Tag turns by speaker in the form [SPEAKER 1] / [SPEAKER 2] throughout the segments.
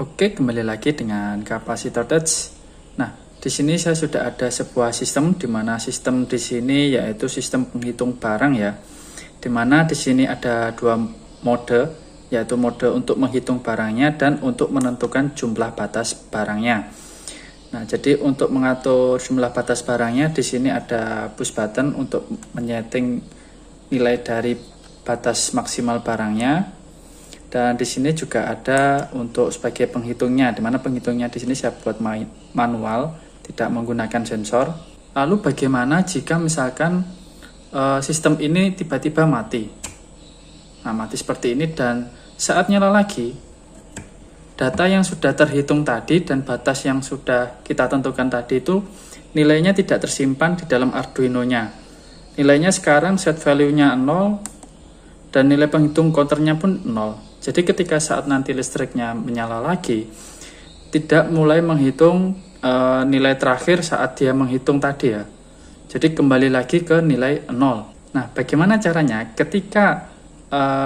[SPEAKER 1] Oke, kembali lagi dengan kapasitor touch. Nah, di sini saya sudah ada sebuah sistem, di mana sistem di sini yaitu sistem penghitung barang ya. Di mana di sini ada dua mode, yaitu mode untuk menghitung barangnya dan untuk menentukan jumlah batas barangnya. Nah, jadi untuk mengatur jumlah batas barangnya di sini ada push button untuk menyeting nilai dari batas maksimal barangnya. Dan di sini juga ada untuk sebagai penghitungnya, di mana penghitungnya di sini saya buat manual, tidak menggunakan sensor. Lalu bagaimana jika misalkan sistem ini tiba-tiba mati? Nah, mati seperti ini dan saat nyala lagi, data yang sudah terhitung tadi dan batas yang sudah kita tentukan tadi itu nilainya tidak tersimpan di dalam Arduino-nya. Nilainya sekarang set value-nya 0 dan nilai penghitung counternya pun 0. Jadi ketika saat nanti listriknya menyala lagi, tidak mulai menghitung nilai terakhir saat dia menghitung tadi ya. Jadi kembali lagi ke nilai 0. Nah, bagaimana caranya ketika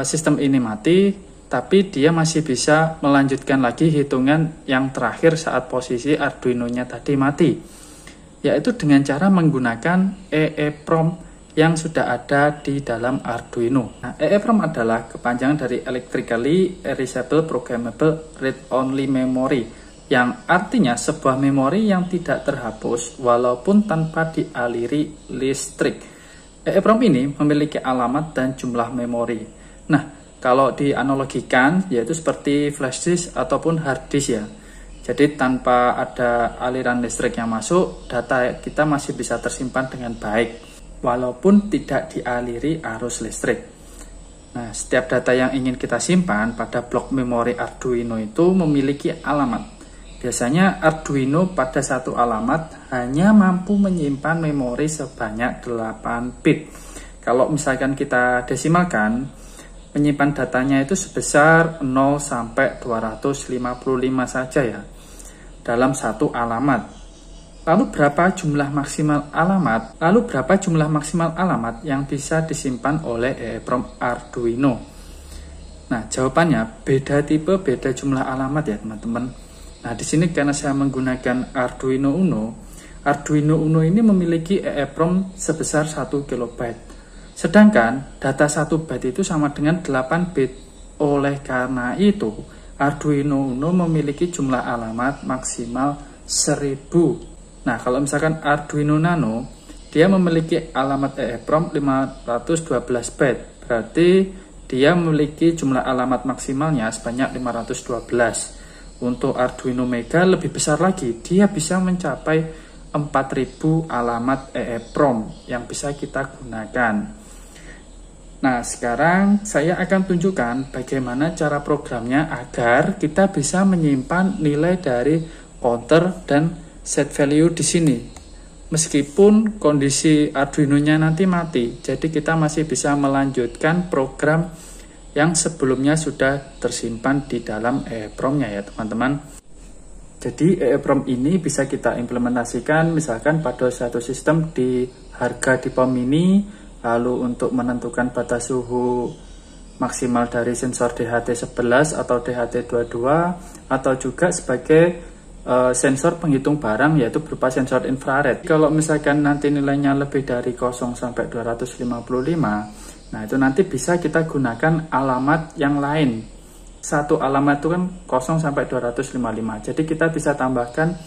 [SPEAKER 1] sistem ini mati, tapi dia masih bisa melanjutkan lagi hitungan yang terakhir saat posisi Arduino-nya tadi mati? Yaitu dengan cara menggunakan EEPROM yang sudah ada di dalam Arduino. Nah, EEPROM adalah kepanjangan dari Electrically Erasable Programmable Read-Only Memory, yang artinya sebuah memori yang tidak terhapus walaupun tanpa dialiri listrik. EEPROM ini memiliki alamat dan jumlah memori. Nah, kalau dianalogikan yaitu seperti flash disk ataupun hard disk ya. Jadi tanpa ada aliran listrik yang masuk, data kita masih bisa tersimpan dengan baik walaupun tidak dialiri arus listrik. Nah, setiap data yang ingin kita simpan pada blok memori Arduino itu memiliki alamat. Biasanya Arduino pada satu alamat hanya mampu menyimpan memori sebanyak 8 bit. Kalau misalkan kita desimalkan, menyimpan datanya itu sebesar 0 sampai 255 saja ya, dalam satu alamat. Lalu berapa jumlah maksimal alamat? Yang bisa disimpan oleh EEPROM Arduino? Nah, jawabannya beda tipe, beda jumlah alamat ya, teman-teman. Nah, di sini karena saya menggunakan Arduino Uno ini memiliki EEPROM sebesar 1 KB. Sedangkan data 1 byte itu sama dengan 8 bit. Oleh karena itu, Arduino Uno memiliki jumlah alamat maksimal 1000. Nah, kalau misalkan Arduino Nano, dia memiliki alamat EEPROM 512 byte. Berarti dia memiliki jumlah alamat maksimalnya sebanyak 512. Untuk Arduino Mega lebih besar lagi, dia bisa mencapai 4000 alamat EEPROM yang bisa kita gunakan. Nah, sekarang saya akan tunjukkan bagaimana cara programnya agar kita bisa menyimpan nilai dari counter dan set value di sini. Meskipun kondisi Arduino-nya nanti mati, jadi kita masih bisa melanjutkan program yang sebelumnya sudah tersimpan di dalam EEPROM-nya ya, teman-teman. Jadi EEPROM ini bisa kita implementasikan misalkan pada suatu sistem di harga di pom mini, lalu untuk menentukan batas suhu maksimal dari sensor DHT11 atau DHT22, atau juga sebagai sensor penghitung barang yaitu berupa sensor infrared. Kalau misalkan nanti nilainya lebih dari 0 sampai 255, nah itu nanti bisa kita gunakan alamat yang lain. Satu alamat itu kan 0 sampai 255. Jadi kita bisa tambahkan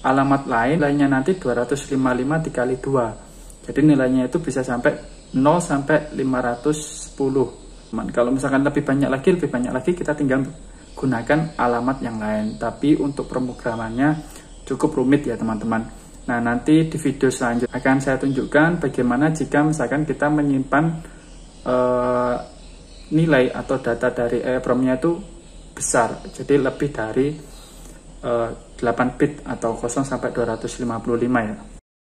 [SPEAKER 1] alamat lain, nilainya nanti 255 dikali 2. Jadi nilainya itu bisa sampai 0 sampai 510. Kalau misalkan lebih banyak lagi kita tinggal gunakan alamat yang lain, tapi untuk pemrogramannya cukup rumit ya, teman-teman. Nah, nanti di video selanjutnya akan saya tunjukkan bagaimana jika misalkan kita menyimpan nilai atau data dari EEPROM-nya itu besar, jadi lebih dari 8 bit atau 0 sampai 255 ya.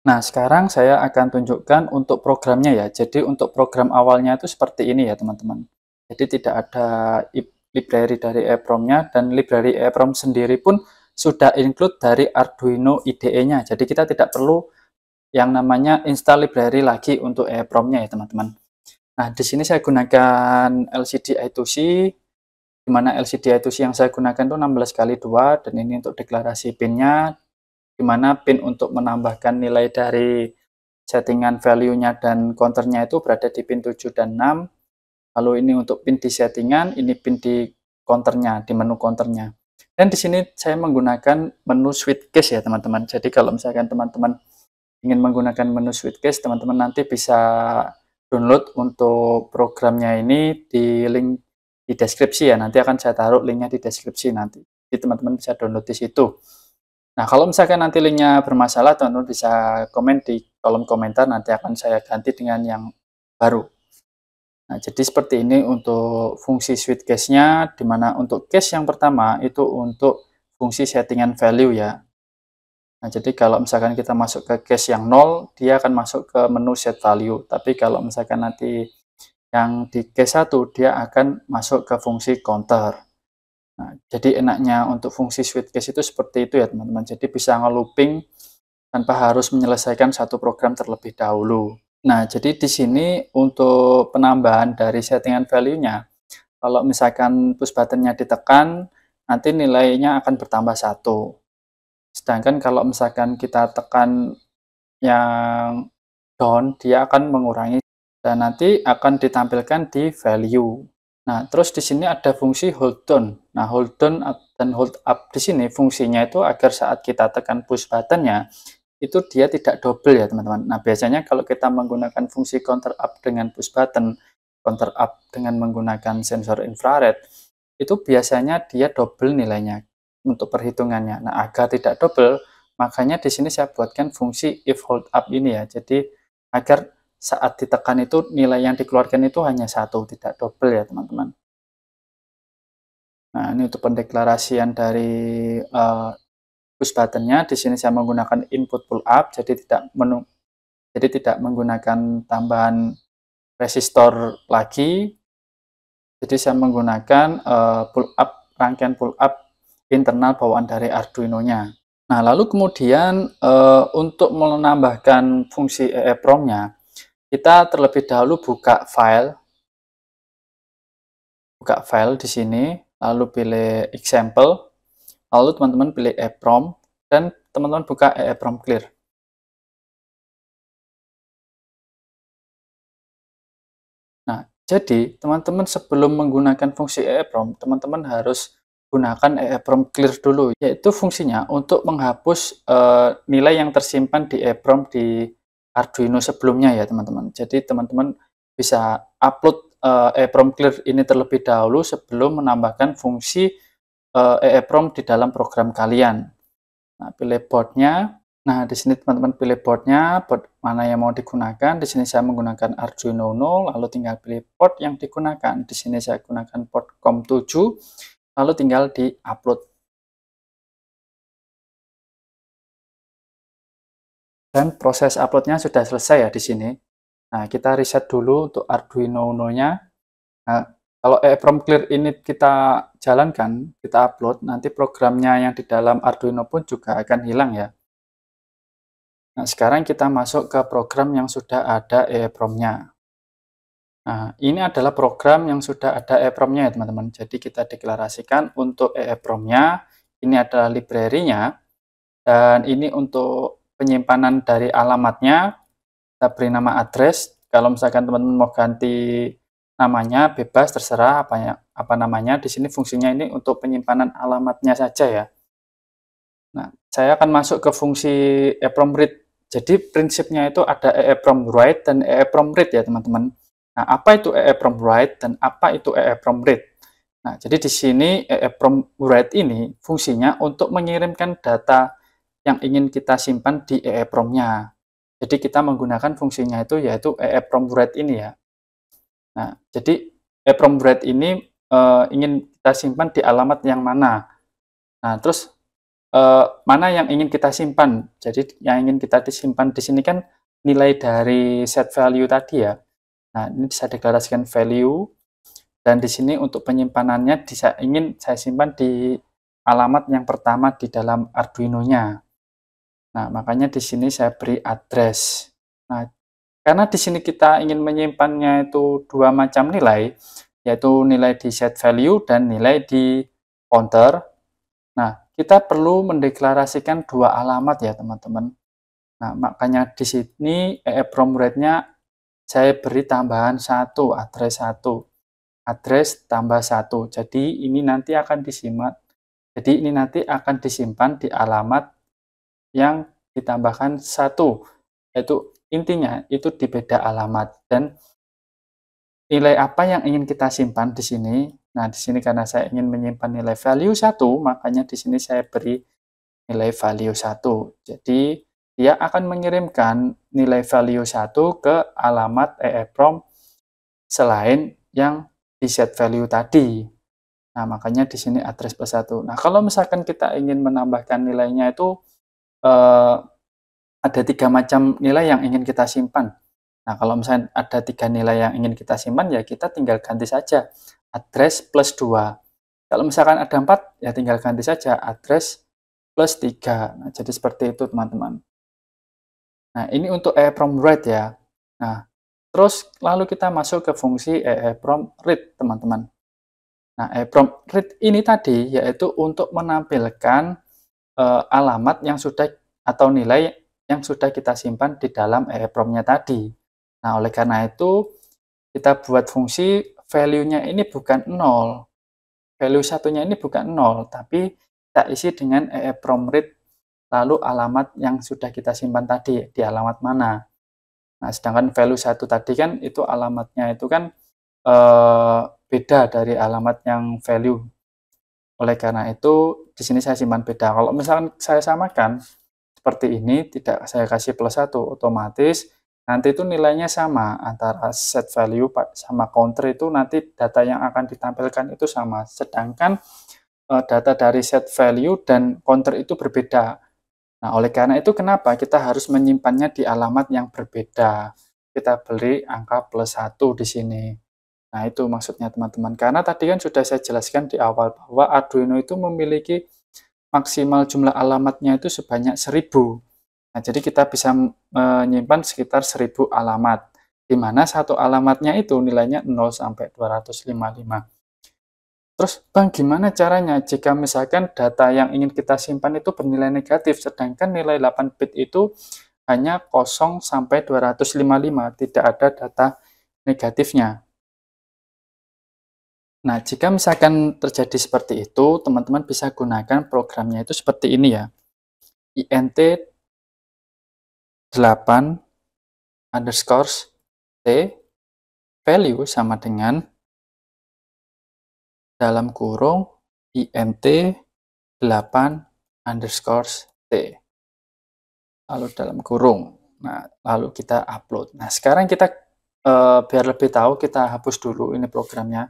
[SPEAKER 1] Nah, sekarang saya akan tunjukkan untuk programnya ya. Jadi untuk program awalnya itu seperti ini ya, teman-teman. Jadi tidak ada library dari EEPROM-nya, dan library EEPROM sendiri pun sudah include dari Arduino IDE-nya. Jadi kita tidak perlu yang namanya install library lagi untuk EEPROM-nya ya, teman-teman. Nah, di sini saya gunakan LCD I2C, dimana LCD itu yang saya gunakan itu 16 kali 2, dan ini untuk deklarasi pinnya, dimana pin untuk menambahkan nilai dari settingan value-nya dan counternya itu berada di pin 7 dan 6. Lalu ini untuk pin di settingan, ini pin di counternya, di menu counternya. Dan di sini saya menggunakan menu switch case ya teman-teman. Jadi kalau misalkan teman-teman ingin menggunakan menu switch case, teman-teman nanti bisa download untuk programnya ini di link di deskripsi ya. Nanti akan saya taruh linknya di deskripsi nanti. Jadi teman-teman bisa download di situ. Nah, kalau misalkan nanti linknya bermasalah, teman-teman bisa komen di kolom komentar, nanti akan saya ganti dengan yang baru. Nah, jadi seperti ini untuk fungsi switch case-nya, di mana untuk case yang pertama itu untuk fungsi settingan value ya. Nah, jadi kalau misalkan kita masuk ke case yang 0, dia akan masuk ke menu set value. Tapi kalau misalkan nanti yang di case 1, dia akan masuk ke fungsi counter. Nah, jadi enaknya untuk fungsi switch case itu seperti itu ya teman-teman. Jadi bisa nge-looping tanpa harus menyelesaikan satu program terlebih dahulu. Nah, jadi di sini untuk penambahan dari settingan value-nya, kalau misalkan push button-nya ditekan, nanti nilainya akan bertambah 1. Sedangkan kalau misalkan kita tekan yang down, dia akan mengurangi, dan nanti akan ditampilkan di value. Nah, terus di sini ada fungsi hold down. Nah, hold down dan hold up di sini fungsinya itu agar saat kita tekan push button-nya, itu dia tidak double ya teman-teman. Nah, biasanya kalau kita menggunakan fungsi counter up dengan push button, counter up dengan menggunakan sensor infrared, itu biasanya dia double nilainya untuk perhitungannya. Nah, agar tidak double, makanya di sini saya buatkan fungsi if hold up ini ya. Jadi agar saat ditekan itu nilai yang dikeluarkan itu hanya 1, tidak double ya teman-teman. Nah, ini untuk pendeklarasian dari push button-nya. Di sini saya menggunakan input pull up, jadi tidak menggunakan tambahan resistor lagi. Jadi saya menggunakan rangkaian pull up internal bawaan dari Arduino-nya. Nah, lalu kemudian untuk menambahkan fungsi EEPROM-nya, kita terlebih dahulu buka file di sini, lalu pilih example, lalu teman-teman pilih EEPROM, dan teman-teman buka EEPROM clear. Nah, jadi teman-teman sebelum menggunakan fungsi EEPROM, teman-teman harus gunakan EEPROM clear dulu, yaitu fungsinya untuk menghapus nilai yang tersimpan di EEPROM di Arduino sebelumnya ya teman-teman. Jadi teman-teman bisa upload EEPROM clear ini terlebih dahulu sebelum menambahkan fungsi EEPROM di dalam program kalian. Nah, pilih boardnya. Nah, di sini teman-teman pilih boardnya, board mana yang mau digunakan. Di sini saya menggunakan Arduino Uno, lalu tinggal pilih port yang digunakan. Di sini saya gunakan port COM7, lalu tinggal di-upload. Dan proses uploadnya sudah selesai ya di sini. Nah, kita reset dulu untuk Arduino Uno-nya. Nah, kalau EEPROM clear ini kita jalankan, kita upload, nanti programnya yang di dalam Arduino pun juga akan hilang ya. Nah, sekarang kita masuk ke program yang sudah ada EEPROM-nya. Nah, ini adalah program yang sudah ada EEPROM-nya ya teman-teman. Jadi kita deklarasikan untuk EEPROM-nya, ini adalah library-nya, dan ini untuk penyimpanan dari alamatnya, kita beri nama address. Kalau misalkan teman-teman mau ganti namanya, bebas, terserah apa namanya. Di sini fungsinya ini untuk penyimpanan alamatnya saja ya. Nah, saya akan masuk ke fungsi EEPROM read. Jadi prinsipnya itu ada EEPROM write dan EEPROM read ya teman-teman. Nah, apa itu EEPROM write dan apa itu EEPROM read? Nah, jadi di sini EEPROM write ini fungsinya untuk mengirimkan data yang ingin kita simpan di EEPROM-nya. Jadi kita menggunakan fungsinya itu yaitu EEPROM write ini ya. Nah, jadi EEPROM write ini ingin kita simpan di alamat yang mana. Nah, terus mana yang ingin kita simpan. Jadi yang ingin kita disimpan di sini kan nilai dari set value tadi ya. Nah, ini saya deklarasikan value, dan di sini untuk penyimpanannya ingin saya simpan di alamat yang pertama di dalam Arduino-nya. Nah, makanya di sini saya beri address. Nah, karena di sini kita ingin menyimpannya itu dua macam nilai, yaitu nilai di set value dan nilai di counter. Nah, kita perlu mendeklarasikan dua alamat ya teman-teman. Nah, makanya di sini EEPROM rate-nya saya beri tambahan 1, address 1, address tambah 1. Jadi ini nanti akan disimpan di alamat yang ditambahkan 1, yaitu intinya itu di beda alamat. Dan nilai apa yang ingin kita simpan di sini? Nah, di sini karena saya ingin menyimpan nilai value 1, makanya di sini saya beri nilai value 1. Jadi dia akan mengirimkan nilai value 1 ke alamat EEPROM selain yang di set value tadi. Nah, makanya di sini address plus 1. Nah, kalau misalkan kita ingin menambahkan nilainya itu ada 3 macam nilai yang ingin kita simpan. Nah, kalau misalnya ada 3 nilai yang ingin kita simpan, ya kita tinggal ganti saja address plus 2. Kalau misalkan ada 4, ya tinggal ganti saja address plus 3. Nah, jadi seperti itu teman-teman. Nah, ini untuk EEPROM rate ya. Nah, terus lalu kita masuk ke fungsi EEPROM read teman-teman. Nah, EEPROM read ini tadi yaitu untuk menampilkan alamat yang sudah atau nilai yang sudah kita simpan di dalam EEPROM-nya tadi. Nah, oleh karena itu kita buat fungsi value-nya ini bukan 0. Value satunya ini bukan 0, tapi kita isi dengan EEPROM read lalu alamat yang sudah kita simpan tadi, di alamat mana. Nah, sedangkan value 1 tadi kan itu alamatnya itu kan beda dari alamat yang value. Oleh karena itu, di sini saya simpan beda. Kalau misalkan saya samakan, seperti ini, tidak saya kasih plus 1, otomatis nanti itu nilainya sama, antara set value sama counter itu nanti data yang akan ditampilkan itu sama. Sedangkan data dari set value dan counter itu berbeda. Nah, oleh karena itu kenapa kita harus menyimpannya di alamat yang berbeda. Kita beri angka plus 1 di sini. Nah, itu maksudnya teman-teman. Karena tadi kan sudah saya jelaskan di awal bahwa Arduino itu memiliki maksimal jumlah alamatnya itu sebanyak 1000. Nah, jadi kita bisa menyimpan sekitar 1000 alamat. Di mana satu alamatnya itu nilainya 0 sampai 255. Terus, Bang, gimana caranya jika misalkan data yang ingin kita simpan itu bernilai negatif, sedangkan nilai 8 bit itu hanya 0 sampai 255, tidak ada data negatifnya. Nah, jika misalkan terjadi seperti itu, teman-teman bisa gunakan programnya itu seperti ini ya. int 8 underscore t value sama dengan dalam kurung int 8 underscore t, lalu dalam kurung. Nah, lalu kita upload. Nah, sekarang kita biar lebih tahu, kita hapus dulu ini programnya.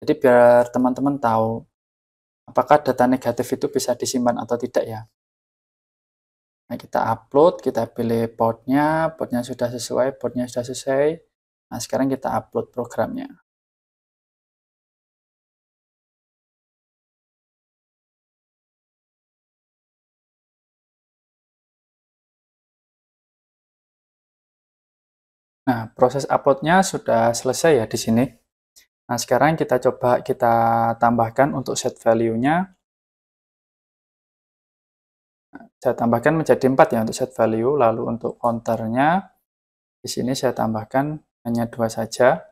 [SPEAKER 1] Jadi biar teman-teman tahu apakah data negatif itu bisa disimpan atau tidak ya. Nah, kita upload, kita pilih portnya sudah sesuai, portnya sudah selesai. Nah, sekarang kita upload programnya. Nah, proses uploadnya sudah selesai ya di sini. Nah, sekarang kita coba kita tambahkan untuk set value-nya. Nah, saya tambahkan menjadi 4 ya untuk set value, lalu untuk counternya di sini saya tambahkan hanya 2 saja.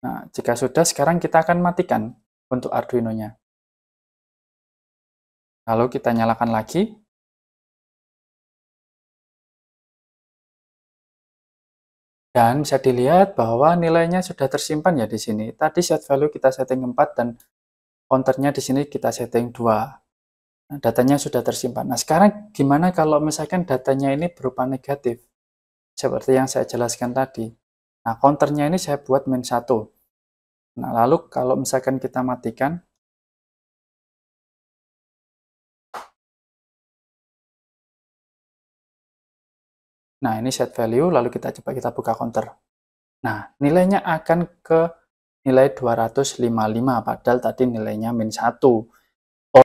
[SPEAKER 1] Nah, jika sudah, sekarang kita akan matikan untuk Arduino-nya. Lalu kita nyalakan lagi. Dan bisa dilihat bahwa nilainya sudah tersimpan ya di sini. Tadi set value kita setting 4 dan counternya di sini kita setting 2. Nah, datanya sudah tersimpan. Nah, sekarang gimana kalau misalkan datanya ini berupa negatif? Seperti yang saya jelaskan tadi. Nah, counternya ini saya buat min 1. Nah, lalu kalau misalkan kita matikan, nah ini set value, lalu kita coba kita buka counter. Nah, nilainya akan ke nilai 255, padahal tadi nilainya min 1.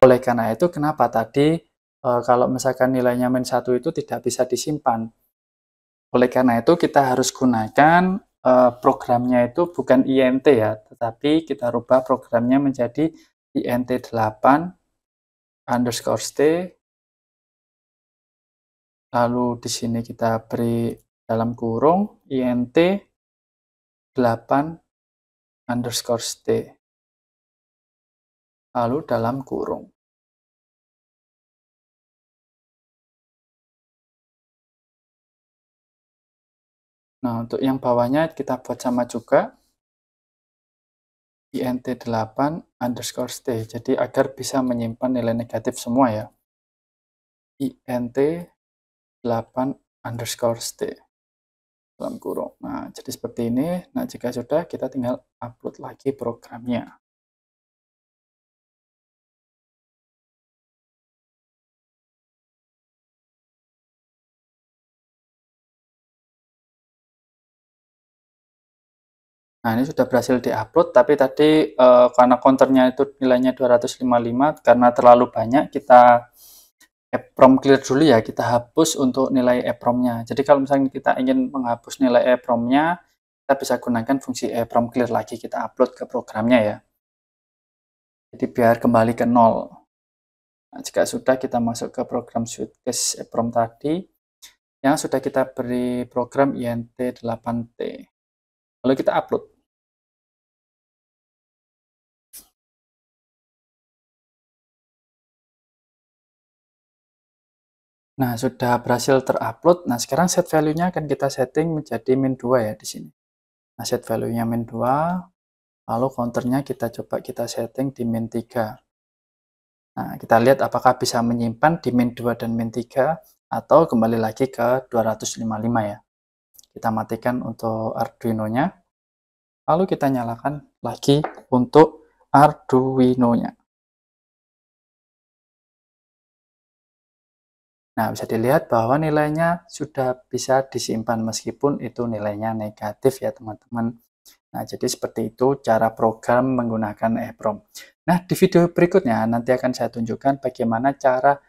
[SPEAKER 1] Oleh karena itu, kenapa tadi kalau misalkan nilainya min 1 itu tidak bisa disimpan? Oleh karena itu, kita harus gunakan programnya itu bukan INT ya, tetapi kita rubah programnya menjadi int8_st, lalu di sini kita beri dalam kurung int8_st, lalu dalam kurung. Nah, untuk yang bawahnya kita buat sama juga, int8_st, jadi agar bisa menyimpan nilai negatif semua ya. int8_st dalam kurung. Nah, jadi seperti ini. Nah, jika sudah, kita tinggal upload lagi programnya. Nah, ini sudah berhasil diupload, tapi tadi karena counternya itu nilainya 255, karena terlalu banyak, kita EEPROM clear dulu ya, kita hapus untuk nilai EEPROM-nya. Jadi kalau misalnya kita ingin menghapus nilai EEPROM-nya, kita bisa gunakan fungsi EEPROM clear lagi, kita upload ke programnya ya. Jadi biar kembali ke 0. Nah, jika sudah, kita masuk ke program Suitcase EEPROM tadi, yang sudah kita beri program int8t. Lalu kita upload. Nah, sudah berhasil terupload. Nah, sekarang set value-nya akan kita setting menjadi min 2 ya di sini. Nah, set value-nya min 2, lalu counternya kita setting di min 3. Nah, kita lihat apakah bisa menyimpan di min 2 dan min 3 atau kembali lagi ke 255 ya. Kita matikan untuk Arduino-nya. Lalu kita nyalakan lagi untuk Arduino-nya. Nah, bisa dilihat bahwa nilainya sudah bisa disimpan meskipun itu nilainya negatif ya teman-teman. Nah, jadi seperti itu cara program menggunakan EEPROM. Nah, di video berikutnya nanti akan saya tunjukkan bagaimana cara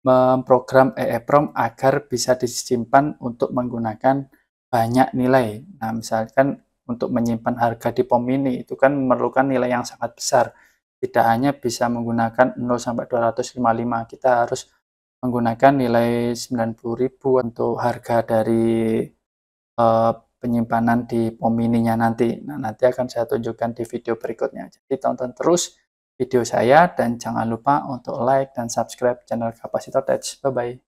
[SPEAKER 1] memprogram EEPROM agar bisa disimpan untuk menggunakan banyak nilai. Nah, misalkan untuk menyimpan harga di POM ini itu kan memerlukan nilai yang sangat besar. Tidak hanya bisa menggunakan 0 sampai 255, kita harus menggunakan nilai 90.000 untuk harga dari penyimpanan di POM mininya nanti. Nah, nanti akan saya tunjukkan di video berikutnya. Jadi tonton terus video saya dan jangan lupa untuk like dan subscribe channel Kapasitor Tech. Bye-bye.